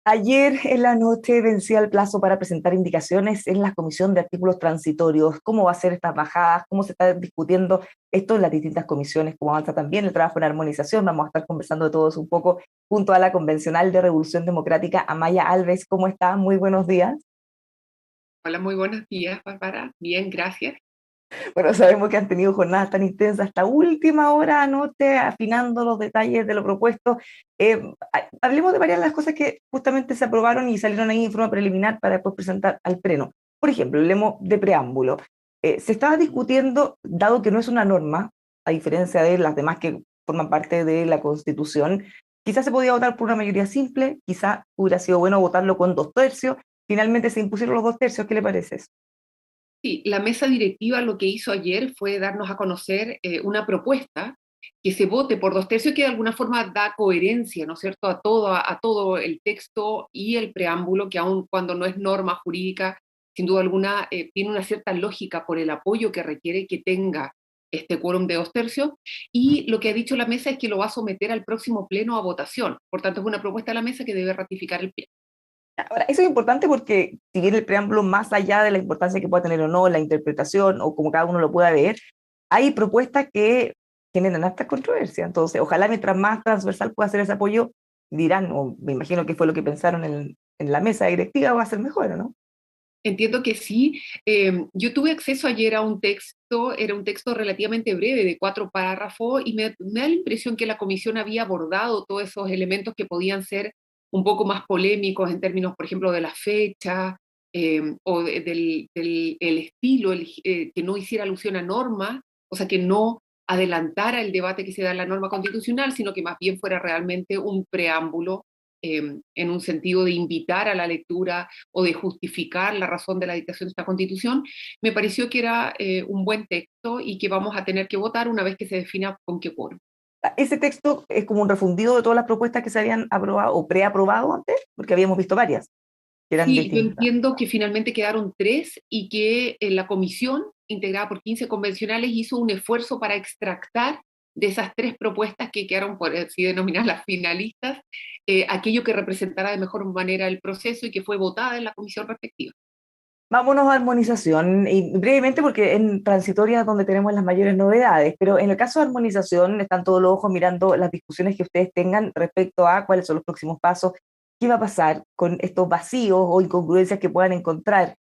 Ayer en la noche vencía el plazo para presentar indicaciones en la Comisión de Artículos Transitorios. ¿Cómo va a ser estas bajadas? ¿Cómo se está discutiendo esto en las distintas comisiones? ¿Cómo avanza también el trabajo en armonización? Vamos a estar conversando de todos un poco junto a la convencional de Revolución Democrática, Amaya Alves. ¿Cómo está? Muy buenos días. Hola, muy buenos días, Bárbara. Bien, gracias. Bueno, sabemos que han tenido jornadas tan intensas hasta última hora anoche, afinando los detalles de lo propuesto. Hablemos de varias de las cosas que justamente se aprobaron y salieron ahí en forma preliminar para después presentar al Pleno. Por ejemplo, hablemos de preámbulo. Se estaba discutiendo, dado que no es una norma, a diferencia de las demás que forman parte de la Constitución, quizás se podía votar por una mayoría simple, quizás hubiera sido bueno votarlo con 2/3. Finalmente se impusieron los 2/3. ¿Qué le parece eso? Sí, la mesa directiva lo que hizo ayer fue darnos a conocer una propuesta que se vote por 2/3, que de alguna forma da coherencia, ¿no es cierto?, a todo el texto y el preámbulo, que aun cuando no es norma jurídica, sin duda alguna tiene una cierta lógica por el apoyo que requiere que tenga este quórum de 2/3, y lo que ha dicho la mesa es que lo va a someter al próximo pleno a votación. Por tanto, es una propuesta de la mesa que debe ratificar el pleno. Ahora, eso es importante porque si bien el preámbulo, más allá de la importancia que pueda tener o no la interpretación o como cada uno lo pueda ver, hay propuestas que generan hasta controversia. Entonces, ojalá mientras más transversal pueda ser ese apoyo, dirán, o me imagino que fue lo que pensaron en la mesa directiva, va a ser mejor, ¿no? Entiendo que sí. Yo tuve acceso ayer a un texto, era un texto relativamente breve, de 4 párrafos, y me da la impresión que la comisión había abordado todos esos elementos que podían ser un poco más polémicos en términos, por ejemplo, de la fecha, o el estilo, que no hiciera alusión a normas, o sea, que no adelantara el debate que se da en la norma constitucional, sino que más bien fuera realmente un preámbulo, en un sentido de invitar a la lectura o de justificar la razón de la dictación de esta constitución. Me pareció que era un buen texto y que vamos a tener que votar una vez que se defina con qué quórum. Ese texto es como un refundido de todas las propuestas que se habían aprobado o preaprobado antes, porque habíamos visto varias que eran Sí, yo distintas. entiendo que finalmente quedaron 3 y que la comisión, integrada por 15 convencionales, hizo un esfuerzo para extractar de esas 3 propuestas que quedaron, por así denominadas, las finalistas, aquello que representara de mejor manera el proceso y que fue votada en la comisión respectiva. Vámonos a armonización, y brevemente porque en transitoria es donde tenemos las mayores novedades, pero en el caso de armonización están todos los ojos mirando las discusiones que ustedes tengan respecto a cuáles son los próximos pasos, qué va a pasar con estos vacíos o incongruencias que puedan encontrar.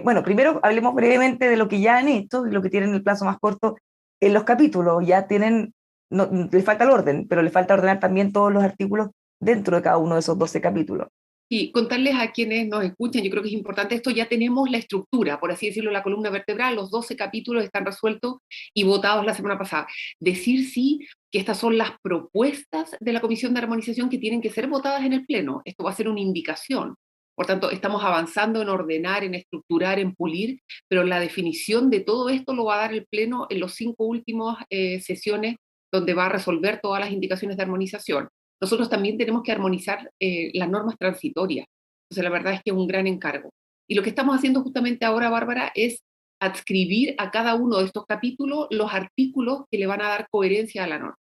Bueno, primero hablemos brevemente de lo que ya han hecho y lo que tienen el plazo más corto en los capítulos. Ya tienen, no, les falta el orden, pero les falta ordenar también todos los artículos dentro de cada uno de esos 12 capítulos. Y contarles a quienes nos escuchan, yo creo que es importante esto, ya tenemos la estructura, por así decirlo, la columna vertebral, los 12 capítulos están resueltos y votados la semana pasada. Decir sí que estas son las propuestas de la Comisión de Armonización que tienen que ser votadas en el Pleno. Esto va a ser una indicación. Por tanto, estamos avanzando en ordenar, en estructurar, en pulir, pero la definición de todo esto lo va a dar el Pleno en los 5 últimos sesiones, donde va a resolver todas las indicaciones de armonización. Nosotros también tenemos que armonizar las normas transitorias. Entonces, la verdad es que es un gran encargo. Y lo que estamos haciendo justamente ahora, Bárbara, es adscribir a cada uno de estos capítulos los artículos que le van a dar coherencia a la norma.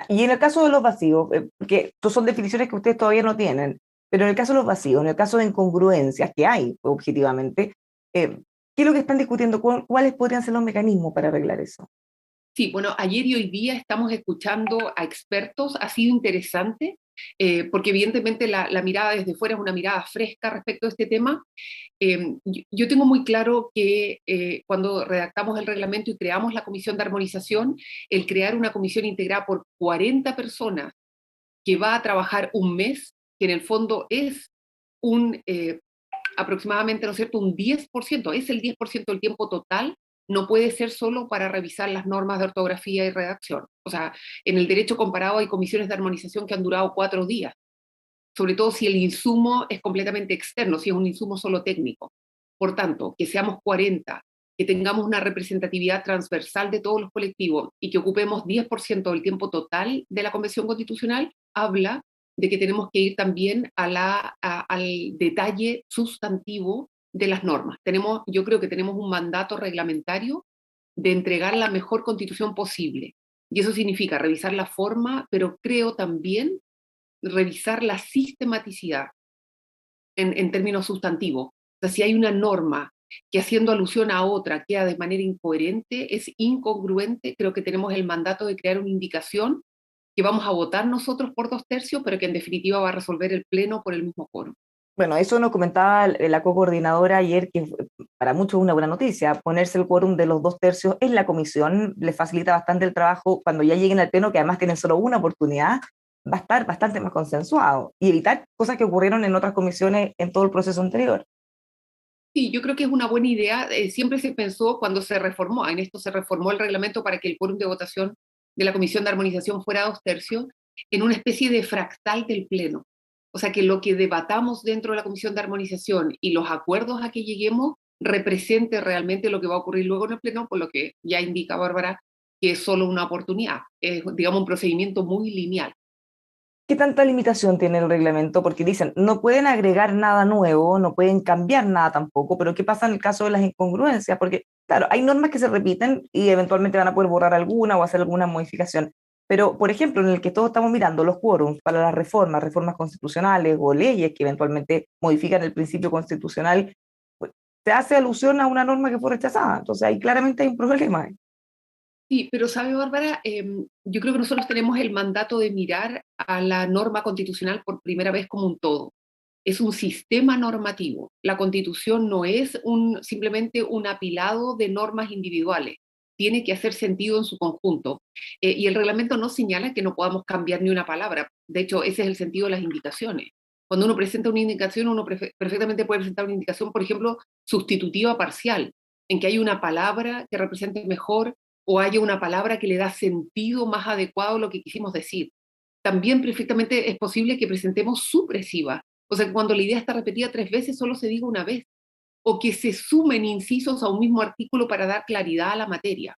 Y en el caso de los vacíos, porque son definiciones que ustedes todavía no tienen, pero en el caso de los vacíos, en el caso de incongruencias que hay objetivamente, ¿qué es lo que están discutiendo? ¿Cuáles podrían ser los mecanismos para arreglar eso? Sí, bueno, ayer y hoy día estamos escuchando a expertos, ha sido interesante, porque evidentemente la mirada desde fuera es una mirada fresca respecto a este tema. Yo tengo muy claro que cuando redactamos el reglamento y creamos la comisión de armonización, el crear una comisión integrada por 40 personas que va a trabajar un mes, que en el fondo es un aproximadamente, ¿no es cierto?, un 10%, es el 10% del tiempo total, no puede ser solo para revisar las normas de ortografía y redacción. O sea, en el derecho comparado hay comisiones de armonización que han durado 4 días, sobre todo si el insumo es completamente externo, si es un insumo solo técnico. Por tanto, que seamos 40, que tengamos una representatividad transversal de todos los colectivos y que ocupemos 10% del tiempo total de la Convención Constitucional, habla de que tenemos que ir también al detalle sustantivo de las normas. Yo creo que tenemos un mandato reglamentario de entregar la mejor constitución posible. Y eso significa revisar la forma, pero creo también revisar la sistematicidad en términos sustantivos. O sea, si hay una norma que haciendo alusión a otra queda de manera incoherente, es incongruente, creo que tenemos el mandato de crear una indicación que vamos a votar nosotros por 2/3, pero que en definitiva va a resolver el Pleno por el mismo quórum. Bueno, eso nos comentaba la co-coordinadora ayer, que para muchos es una buena noticia. Ponerse el quórum de los 2/3 en la comisión les facilita bastante el trabajo cuando ya lleguen al pleno, que además tienen solo una oportunidad, va a estar bastante más consensuado y evitar cosas que ocurrieron en otras comisiones en todo el proceso anterior. Sí, yo creo que es una buena idea. Siempre se pensó cuando se reformó, en esto se reformó el reglamento para que el quórum de votación de la Comisión de Armonización fuera 2/3, en una especie de fractal del Pleno. O sea, que lo que debatamos dentro de la Comisión de Armonización y los acuerdos a que lleguemos represente realmente lo que va a ocurrir luego en el Pleno, por lo que ya indica Bárbara que es solo una oportunidad. Es, digamos, un procedimiento muy lineal. ¿Qué tanta limitación tiene el reglamento? Porque dicen, no pueden agregar nada nuevo, no pueden cambiar nada tampoco, pero ¿qué pasa en el caso de las incongruencias? Porque, claro, hay normas que se repiten y eventualmente van a poder borrar alguna o hacer alguna modificación. Pero, por ejemplo, en el que todos estamos mirando los quórums para las reformas, reformas constitucionales o leyes que eventualmente modifican el principio constitucional, pues, se hace alusión a una norma que fue rechazada. Entonces, ahí claramente hay un problema. Sí, pero sabe, Bárbara, yo creo que nosotros tenemos el mandato de mirar a la norma constitucional por primera vez como un todo. Es un sistema normativo. La Constitución no es simplemente un apilado de normas individuales. Tiene que hacer sentido en su conjunto. Y el reglamento no señala que no podamos cambiar ni una palabra. De hecho, ese es el sentido de las indicaciones. Cuando uno presenta una indicación, uno perfectamente puede presentar una indicación, por ejemplo, sustitutiva parcial, en que hay una palabra que represente mejor o haya una palabra que le da sentido más adecuado a lo que quisimos decir. También perfectamente es posible que presentemos supresiva, o sea, que cuando la idea está repetida 3 veces, solo se diga una vez, o que se sumen incisos a un mismo artículo para dar claridad a la materia.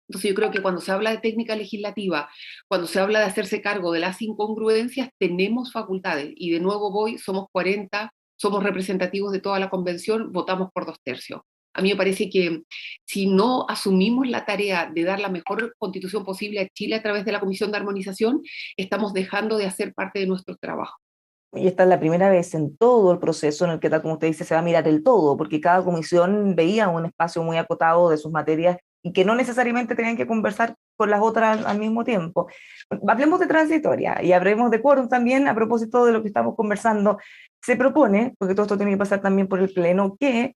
Entonces yo creo que cuando se habla de técnica legislativa, cuando se habla de hacerse cargo de las incongruencias, tenemos facultades. Y de nuevo somos 40, somos representativos de toda la convención, votamos por 2/3. A mí me parece que si no asumimos la tarea de dar la mejor constitución posible a Chile a través de la Comisión de Armonización, estamos dejando de hacer parte de nuestro trabajo. Y esta es la primera vez en todo el proceso en el que, tal como usted dice, se va a mirar el todo, porque cada comisión veía un espacio muy acotado de sus materias y que no necesariamente tenían que conversar con las otras al mismo tiempo. Hablemos de transitoria y hablemos de quórum también a propósito de lo que estamos conversando. Se propone, porque todo esto tiene que pasar también por el Pleno, que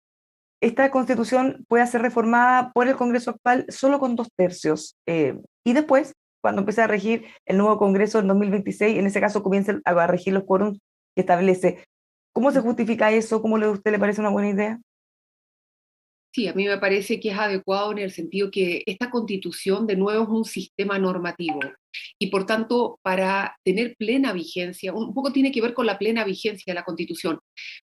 esta constitución pueda ser reformada por el Congreso actual solo con 2/3. Y después, cuando empiece a regir el nuevo Congreso en 2026, en ese caso comience a regir los quórums que establece. ¿Cómo se justifica eso? ¿Cómo a usted le parece una buena idea? Sí, a mí me parece que es adecuado en el sentido que esta constitución de nuevo es un sistema normativo y por tanto para tener plena vigencia, un poco tiene que ver con la plena vigencia de la constitución,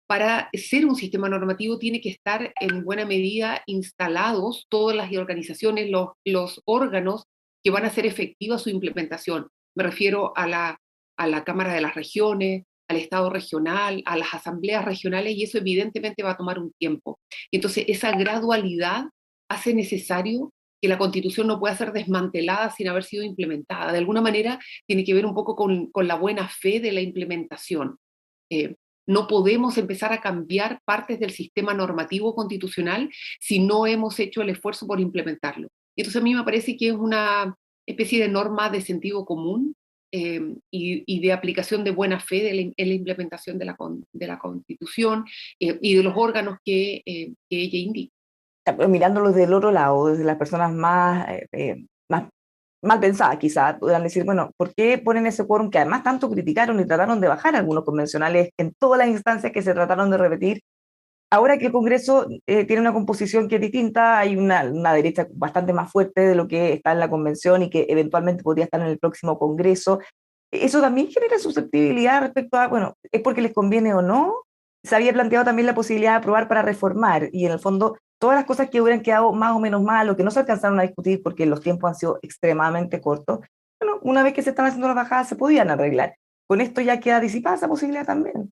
para ser un sistema normativo tiene que estar en buena medida instalados todas las organizaciones, los órganos que van a hacer efectiva su implementación. Me refiero a la Cámara de las Regiones, al Estado regional, a las asambleas regionales, y eso evidentemente va a tomar un tiempo. Entonces, esa gradualidad hace necesario que la Constitución no pueda ser desmantelada sin haber sido implementada. De alguna manera, tiene que ver un poco con la buena fe de la implementación. Eh, no podemos empezar a cambiar partes del sistema normativo constitucional si no hemos hecho el esfuerzo por implementarlo. Entonces, a mí me parece que es una especie de norma de sentido común y de aplicación de buena fe en la implementación de la Constitución y de los órganos que ella indica. Mirándolo desde el otro lado, desde las personas más mal pensadas quizás, podrán decir, bueno, ¿por qué ponen ese quórum que además tanto criticaron y trataron de bajar algunos convencionales en todas las instancias que se trataron de repetir? Ahora que el Congreso tiene una composición que es distinta, hay una derecha bastante más fuerte de lo que está en la convención y que eventualmente podría estar en el próximo Congreso. Eso también genera susceptibilidad respecto a, bueno, ¿es porque les conviene o no? Se había planteado también la posibilidad de aprobar para reformar y en el fondo todas las cosas que hubieran quedado más o menos mal o que no se alcanzaron a discutir porque los tiempos han sido extremadamente cortos, bueno, una vez que se están haciendo las bajadas se podían arreglar. Con esto ya queda disipada esa posibilidad también.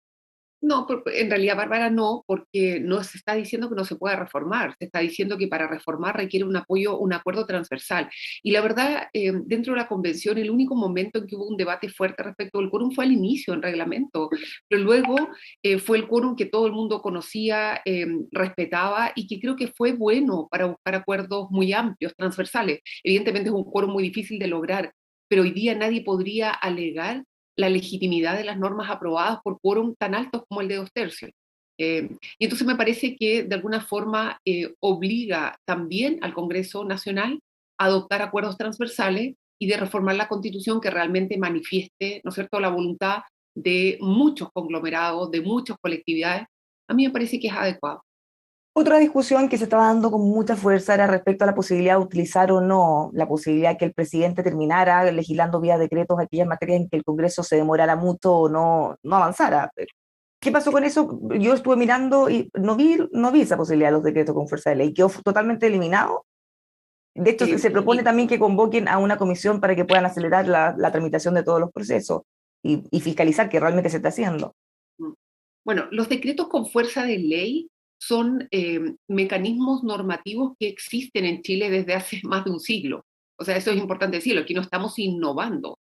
No, en realidad, Bárbara, no, porque no se está diciendo que no se pueda reformar, se está diciendo que para reformar requiere un apoyo, un acuerdo transversal. Y la verdad, dentro de la convención, el único momento en que hubo un debate fuerte respecto al quórum fue al inicio, en reglamento, pero luego fue el quórum que todo el mundo conocía, respetaba y que creo que fue bueno para buscar acuerdos muy amplios, transversales. Evidentemente es un quórum muy difícil de lograr, pero hoy día nadie podría alegar la legitimidad de las normas aprobadas por quórum tan altos como el de 2/3. Y entonces me parece que de alguna forma obliga también al Congreso Nacional a adoptar acuerdos transversales y de reformar la Constitución que realmente manifieste, ¿no es cierto?, la voluntad de muchos conglomerados, de muchas colectividades. A mí me parece que es adecuado. Otra discusión que se estaba dando con mucha fuerza era respecto a la posibilidad de utilizar o no la posibilidad que el presidente terminara legislando vía decretos aquellas materias en que el Congreso se demorara mucho o no avanzara. ¿Qué pasó con eso? Yo estuve mirando y no vi esa posibilidad de los decretos con fuerza de ley. Quedó totalmente eliminado. De hecho, se propone Y, también que convoquen a una comisión para que puedan acelerar la tramitación de todos los procesos y fiscalizar que realmente se está haciendo. bueno, los decretos con fuerza de ley son mecanismos normativos que existen en Chile desde hace más de un siglo. O sea, eso es importante decirlo, aquí no estamos innovando.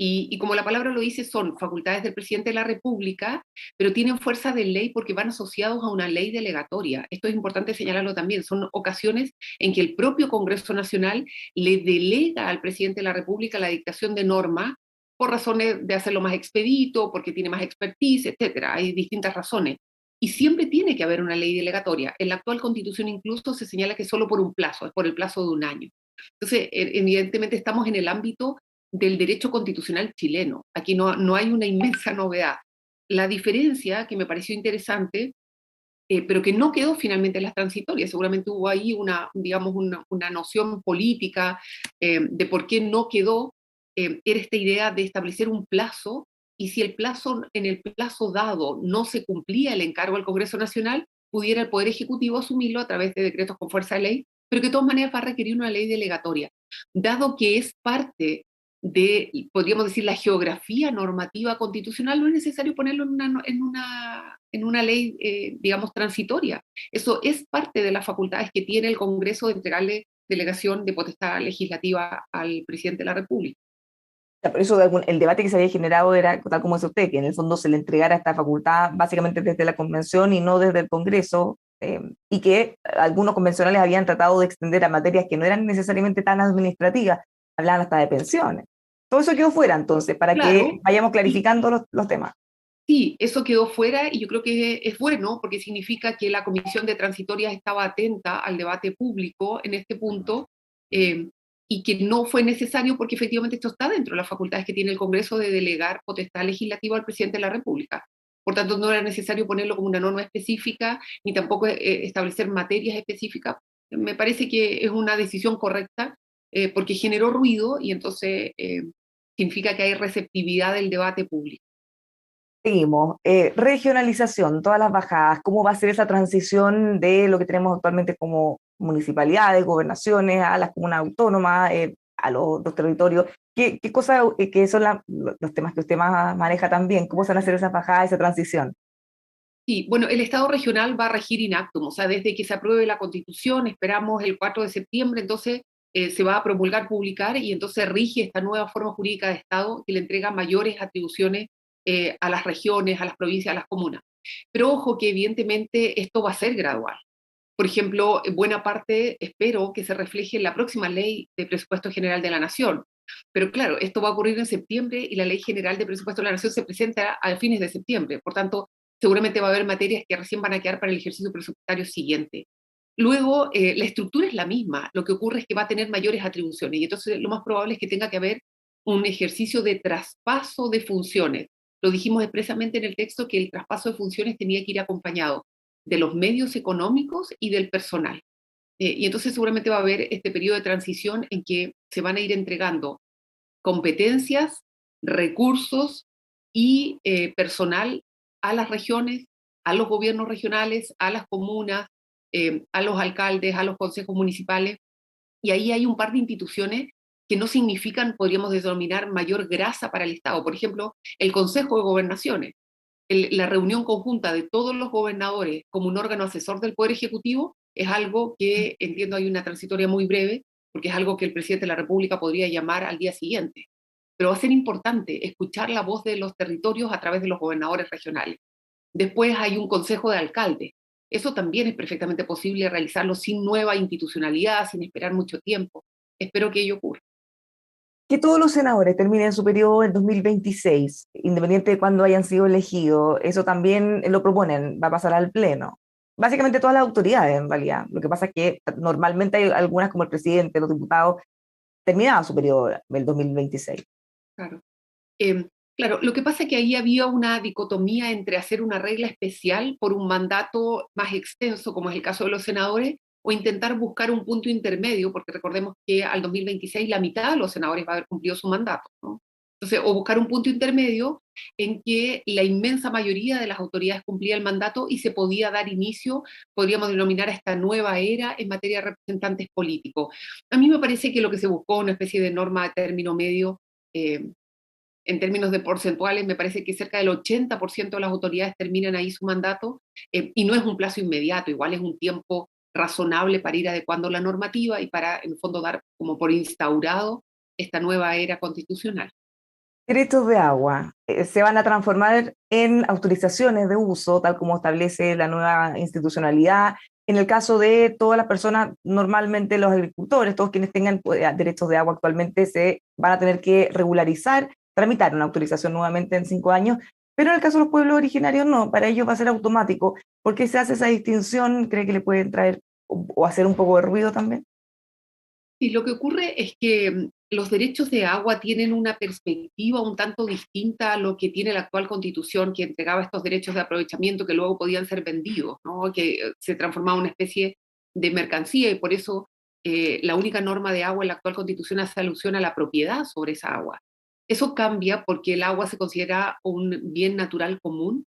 Y como la palabra lo dice, son facultades del presidente de la República, pero tienen fuerza de ley porque van asociados a una ley delegatoria. Esto es importante señalarlo también. Son ocasiones en que el propio Congreso Nacional le delega al presidente de la República la dictación de normas por razones de hacerlo más expedito, porque tiene más expertise, etcétera. Hay distintas razones. Y siempre tiene que haber una ley delegatoria. En la actual Constitución incluso se señala que solo por un plazo, es por el plazo de un año. Entonces, evidentemente estamos en el ámbito del derecho constitucional chileno. Aquí no hay una inmensa novedad. La diferencia que me pareció interesante, pero que no quedó finalmente en las transitorias, seguramente hubo ahí digamos, una noción política de por qué no quedó, era esta idea de establecer un plazo, y si en el plazo dado no se cumplía el encargo al Congreso Nacional, pudiera el Poder Ejecutivo asumirlo a través de decretos con fuerza de ley, pero que de todas maneras va a requerir una ley delegatoria. Dado que es parte de, podríamos decir, la geografía normativa constitucional, no es necesario ponerlo en una ley, digamos, transitoria. Eso es parte de las facultades que tiene el Congreso de entregarle delegación de potestad legislativa al presidente de la República. Por eso el debate que se había generado era, tal como es usted, que en el fondo se le entregara esta facultad básicamente desde la convención y no desde el Congreso, y que algunos convencionales habían tratado de extender a materias que no eran necesariamente tan administrativas, hablaban hasta de pensiones. Todo eso quedó fuera entonces, para que Claro, vayamos y clarificando los temas. sí, eso quedó fuera y yo creo que es bueno porque significa que la Comisión de Transitorias estaba atenta al debate público en este punto, eh, y que no fue necesario porque efectivamente esto está dentro de las facultades que tiene el Congreso de delegar potestad legislativa al presidente de la República. Por tanto, no era necesario ponerlo como una norma específica ni tampoco establecer materias específicas. Me parece que es una decisión correcta porque generó ruido y entonces significa que hay receptividad del debate público. Seguimos. Regionalización, todas las bajadas, ¿cómo va a ser esa transición de lo que tenemos actualmente como municipalidades, gobernaciones, a las comunas autónomas, a los territorios? ¿Qué cosas que son los temas que usted más maneja también? ¿Cómo se van a hacer esas bajadas, esa transición? Sí, bueno, el Estado regional va a regir in actum, o sea, desde que se apruebe la Constitución, esperamos el 4 de septiembre, entonces se va a promulgar, publicar, y entonces rige esta nueva forma jurídica de Estado que le entrega mayores atribuciones a las regiones, a las provincias, a las comunas. Pero ojo que evidentemente esto va a ser gradual. Por ejemplo, buena parte espero que se refleje en la próxima ley de presupuesto general de la Nación. Pero claro, esto va a ocurrir en septiembre y la ley general de presupuesto de la Nación se presenta a fines de septiembre. Por tanto, seguramente va a haber materias que recién van a quedar para el ejercicio presupuestario siguiente. Luego, la estructura es la misma, lo que ocurre es que va a tener mayores atribuciones y entonces lo más probable es que tenga que haber un ejercicio de traspaso de funciones. Lo dijimos expresamente en el texto que el traspaso de funciones tenía que ir acompañado de los medios económicos y del personal. Y entonces seguramente va a haber este periodo de transición en que se van a ir entregando competencias, recursos y personal a las regiones, a los gobiernos regionales, a las comunas, a los alcaldes, a los consejos municipales. Y ahí hay un par de instituciones que no significan, podríamos denominar, mayor grasa para el Estado. Por ejemplo, el Consejo de Gobernaciones. la reunión conjunta de todos los gobernadores como un órgano asesor del Poder Ejecutivo es algo que entiendo hay una transitoria muy breve, porque es algo que el presidente de la República podría llamar al día siguiente. Pero va a ser importante escuchar la voz de los territorios a través de los gobernadores regionales. Después hay un consejo de alcaldes. Eso también es perfectamente posible realizarlo sin nueva institucionalidad, sin esperar mucho tiempo. Espero que ello ocurra. Que todos los senadores terminen su periodo en 2026, independiente de cuándo hayan sido elegidos, eso también lo proponen, va a pasar al Pleno. Básicamente todas las autoridades, en realidad. Lo que pasa es que normalmente hay algunas, como el presidente, los diputados, terminaban su periodo el 2026. Claro. Claro, lo que pasa es que ahí había una dicotomía entre hacer una regla especial por un mandato más extenso, como es el caso de los senadores, o intentar buscar un punto intermedio, porque recordemos que al 2026 la mitad de los senadores va a haber cumplido su mandato, ¿no? Entonces, o buscar un punto intermedio en que la inmensa mayoría de las autoridades cumplía el mandato y se podía dar inicio, podríamos denominar a esta nueva era en materia de representantes políticos. A mí me parece que lo que se buscó, una especie de norma de término medio, eh, en términos de porcentuales, me parece que cerca del 80% de las autoridades terminan ahí su mandato, y no es un plazo inmediato, igual es un tiempo razonable para ir adecuando la normativa y para, en el fondo, dar como por instaurado esta nueva era constitucional. Derechos de agua se van a transformar en autorizaciones de uso, tal como establece la nueva institucionalidad. En el caso de todas las personas, normalmente los agricultores, todos quienes tengan derechos de agua actualmente, se van a tener que regularizar, tramitar una autorización nuevamente en 5 años, pero en el caso de los pueblos originarios no, para ellos va a ser automático. ¿Por qué se hace esa distinción? ¿Cree que le pueden traer o hacer un poco de ruido también? Y lo que ocurre es que los derechos de agua tienen una perspectiva un tanto distinta a lo que tiene la actual constitución, que entregaba estos derechos de aprovechamiento que luego podían ser vendidos, ¿no? Que se transformaba en una especie de mercancía y por eso la única norma de agua en la actual constitución hace alusión a la propiedad sobre esa agua. Eso cambia porque el agua se considera un bien natural común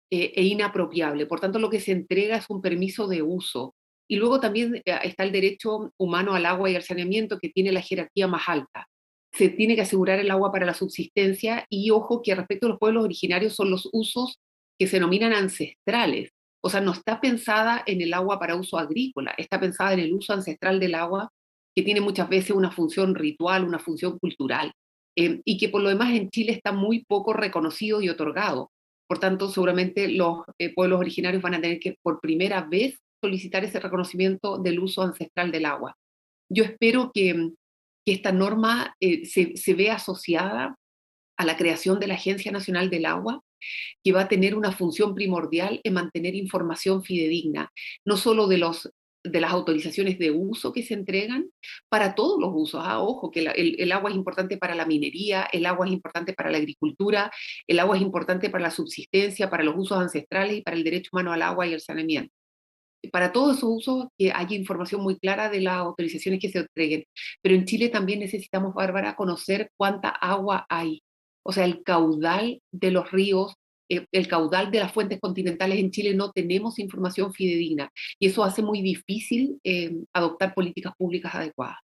e inapropiable. Por tanto, lo que se entrega es un permiso de uso. Y luego también está el derecho humano al agua y al saneamiento, que tiene la jerarquía más alta. Se tiene que asegurar el agua para la subsistencia y ojo que respecto a los pueblos originarios son los usos que se denominan ancestrales. O sea, no está pensada en el agua para uso agrícola, está pensada en el uso ancestral del agua, que tiene muchas veces una función ritual, una función cultural, y que por lo demás en Chile está muy poco reconocido y otorgado. Por tanto, seguramente los pueblos originarios van a tener que por primera vez solicitar ese reconocimiento del uso ancestral del agua. Yo espero que esta norma se vea asociada a la creación de la Agencia Nacional del Agua, que va a tener una función primordial en mantener información fidedigna, no solo de las autorizaciones de uso que se entregan, para todos los usos. Ojo, que el agua es importante para la minería, el agua es importante para la agricultura, el agua es importante para la subsistencia, para los usos ancestrales y para el derecho humano al agua y al saneamiento. Para todos esos usos, que haya información muy clara de las autorizaciones que se entreguen. Pero en Chile también necesitamos, Bárbara, conocer cuánta agua hay. O sea, el caudal de los ríos, el caudal de las fuentes continentales en Chile, no tenemos información fidedigna. Y eso hace muy difícil adoptar políticas públicas adecuadas.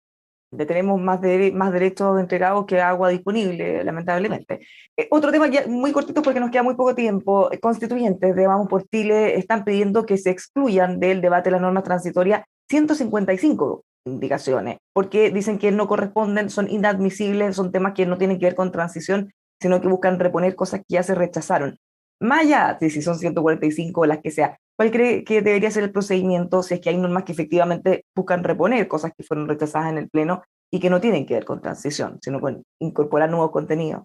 Tenemos más derechos entregados que agua disponible, lamentablemente. Otro tema ya muy cortito porque nos queda muy poco tiempo. Constituyentes de Vamos por Chile están pidiendo que se excluyan del debate de las normas transitorias 155 indicaciones, porque dicen que no corresponden, son inadmisibles, son temas que no tienen que ver con transición, sino que buscan reponer cosas que ya se rechazaron. Más allá de si son 145 o las que sea, ¿cuál cree que debería ser el procedimiento si es que hay normas que efectivamente buscan reponer cosas que fueron rechazadas en el Pleno y que no tienen que ver con transición, sino con incorporar nuevos contenidos?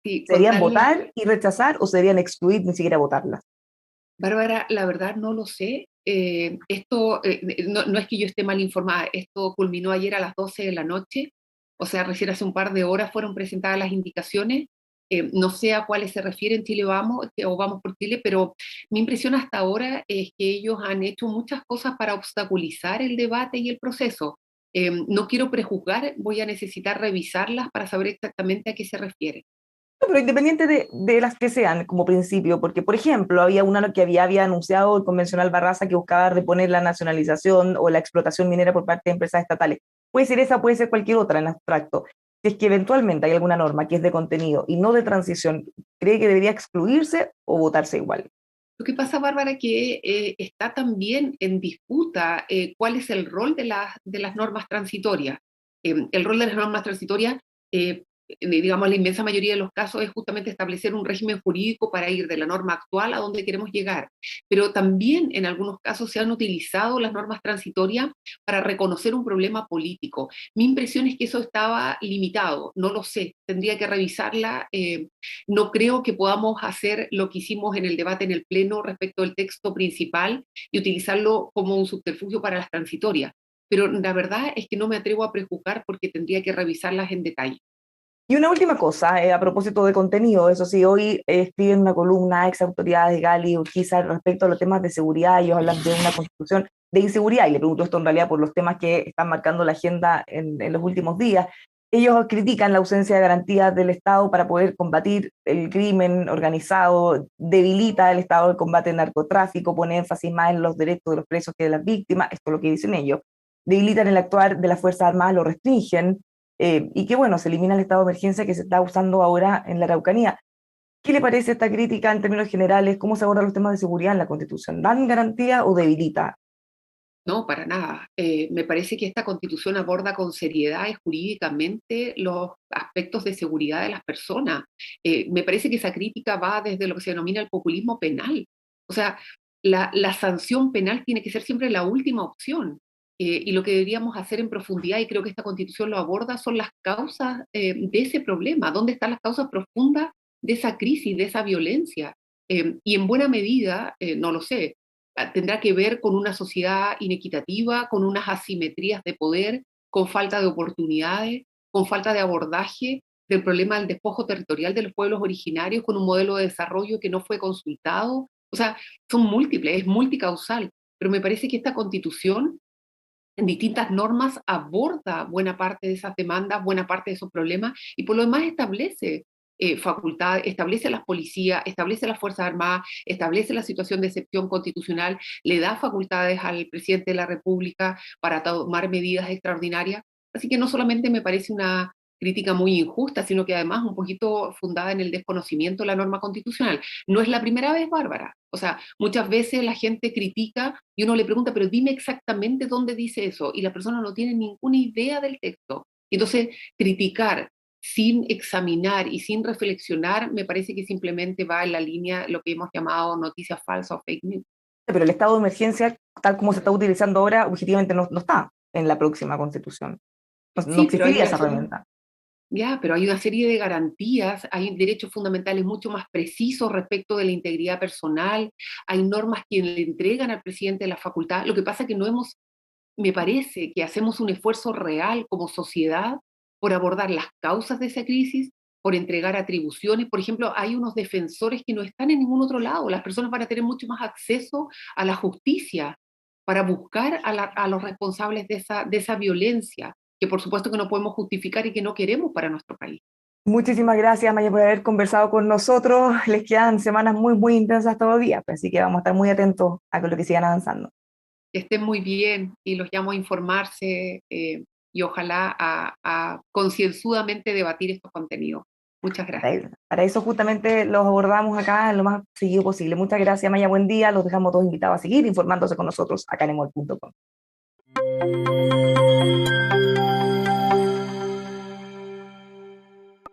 Sí, ¿Serían votar y rechazar o serían excluir ni siquiera votarlas? Bárbara, la verdad no lo sé. Esto no es que yo esté mal informada, esto culminó ayer a las 12 de la noche, o sea, recién hace un par de horas fueron presentadas las indicaciones. No sé a cuáles se refieren Chile Vamos o Vamos por Chile, pero mi impresión hasta ahora es que ellos han hecho muchas cosas para obstaculizar el debate y el proceso. No quiero prejuzgar, voy a necesitar revisarlas para saber exactamente a qué se refiere. Pero independiente de las que sean como principio, porque por ejemplo había una que había anunciado el convencional Barraza que buscaba reponer la nacionalización o la explotación minera por parte de empresas estatales. Puede ser esa, puede ser cualquier otra en abstracto. Si es que eventualmente hay alguna norma que es de contenido y no de transición, ¿Cree que debería excluirse o votarse igual? Lo que pasa, Bárbara, que está también en disputa cuál es el rol de las normas transitorias. El rol de las normas transitorias, eh, digamos, la inmensa mayoría de los casos es justamente establecer un régimen jurídico para ir de la norma actual a donde queremos llegar. Pero también en algunos casos se han utilizado las normas transitorias para reconocer un problema político. Mi impresión es que eso estaba limitado, no lo sé, tendría que revisarla. No creo que podamos hacer lo que hicimos en el debate en el Pleno respecto al texto principal y utilizarlo como un subterfugio para las transitorias. Pero la verdad es que no me atrevo a prejuzgar porque tendría que revisarlas en detalle. Y una última cosa, a propósito de contenido, eso sí, hoy escriben una columna ex autoridades, Gali y Urquiza, respecto a los temas de seguridad. Ellos hablan de una constitución de inseguridad, y le pregunto esto en realidad por los temas que están marcando la agenda en los últimos días. Ellos critican la ausencia de garantías del Estado para poder combatir el crimen organizado, debilita el Estado del combate al narcotráfico, pone énfasis más en los derechos de los presos que de las víctimas, esto es lo que dicen ellos. Debilitan el actuar de las Fuerzas Armadas, lo restringen, y que bueno, se elimina el estado de emergencia que se está usando ahora en la Araucanía. ¿Qué le parece esta crítica en términos generales? ¿Cómo se abordan los temas de seguridad en la Constitución? ¿Dan garantía o debilita? No, para nada. Me parece que esta constitución aborda con seriedad y jurídicamente los aspectos de seguridad de las personas. Me parece que esa crítica va desde lo que se denomina el populismo penal. O sea, la sanción penal tiene que ser siempre la última opción. Y lo que deberíamos hacer en profundidad, y creo que esta constitución lo aborda, son las causas de ese problema. ¿Dónde están las causas profundas de esa crisis, de esa violencia? Y en buena medida, no lo sé, tendrá que ver con una sociedad inequitativa, con unas asimetrías de poder, con falta de oportunidades, con falta de abordaje del problema del despojo territorial de los pueblos originarios, con un modelo de desarrollo que no fue consultado. O sea, son múltiples, es multicausal, pero me parece que esta constitución en distintas normas aborda buena parte de esas demandas, buena parte de esos problemas, y por lo demás establece facultad, establece a las policías, establece a las Fuerzas Armadas, establece la situación de excepción constitucional, le da facultades al presidente de la República para tomar medidas extraordinarias. Así que no solamente me parece una crítica muy injusta, sino que además un poquito fundada en el desconocimiento de la norma constitucional. No es la primera vez, Bárbara. O sea, muchas veces la gente critica y uno le pregunta, pero dime exactamente dónde dice eso, y la persona no tiene ninguna idea del texto. Entonces, criticar sin examinar y sin reflexionar, me parece que simplemente va en la línea lo que hemos llamado noticias falsas o fake news. Pero el estado de emergencia, tal como se está utilizando ahora, objetivamente no está en la próxima Constitución. No Sí, pero hay existiría una esa serie, herramienta. ya, pero hay una serie de garantías, hay derechos fundamentales mucho más precisos respecto de la integridad personal, hay normas que le entregan al presidente la facultad. Lo que pasa es que no hemos, me parece que hacemos un esfuerzo real como sociedad por abordar las causas de esa crisis, por entregar atribuciones. Por ejemplo, hay unos defensores que no están en ningún otro lado. Las personas van a tener mucho más acceso a la justicia para buscar a los responsables de esa violencia, que por supuesto que no podemos justificar y que no queremos para nuestro país. Muchísimas gracias, Maya, por haber conversado con nosotros. Les quedan semanas muy intensas todavía, así que vamos a estar muy atentos a lo que sigan avanzando. Que estén muy bien y los llamo a informarse y ojalá a concienzudamente debatir estos contenidos. Muchas gracias. Para eso justamente los abordamos acá en lo más seguido posible. Muchas gracias, Maya, buen día. Los dejamos todos invitados a seguir informándose con nosotros acá en emol.com.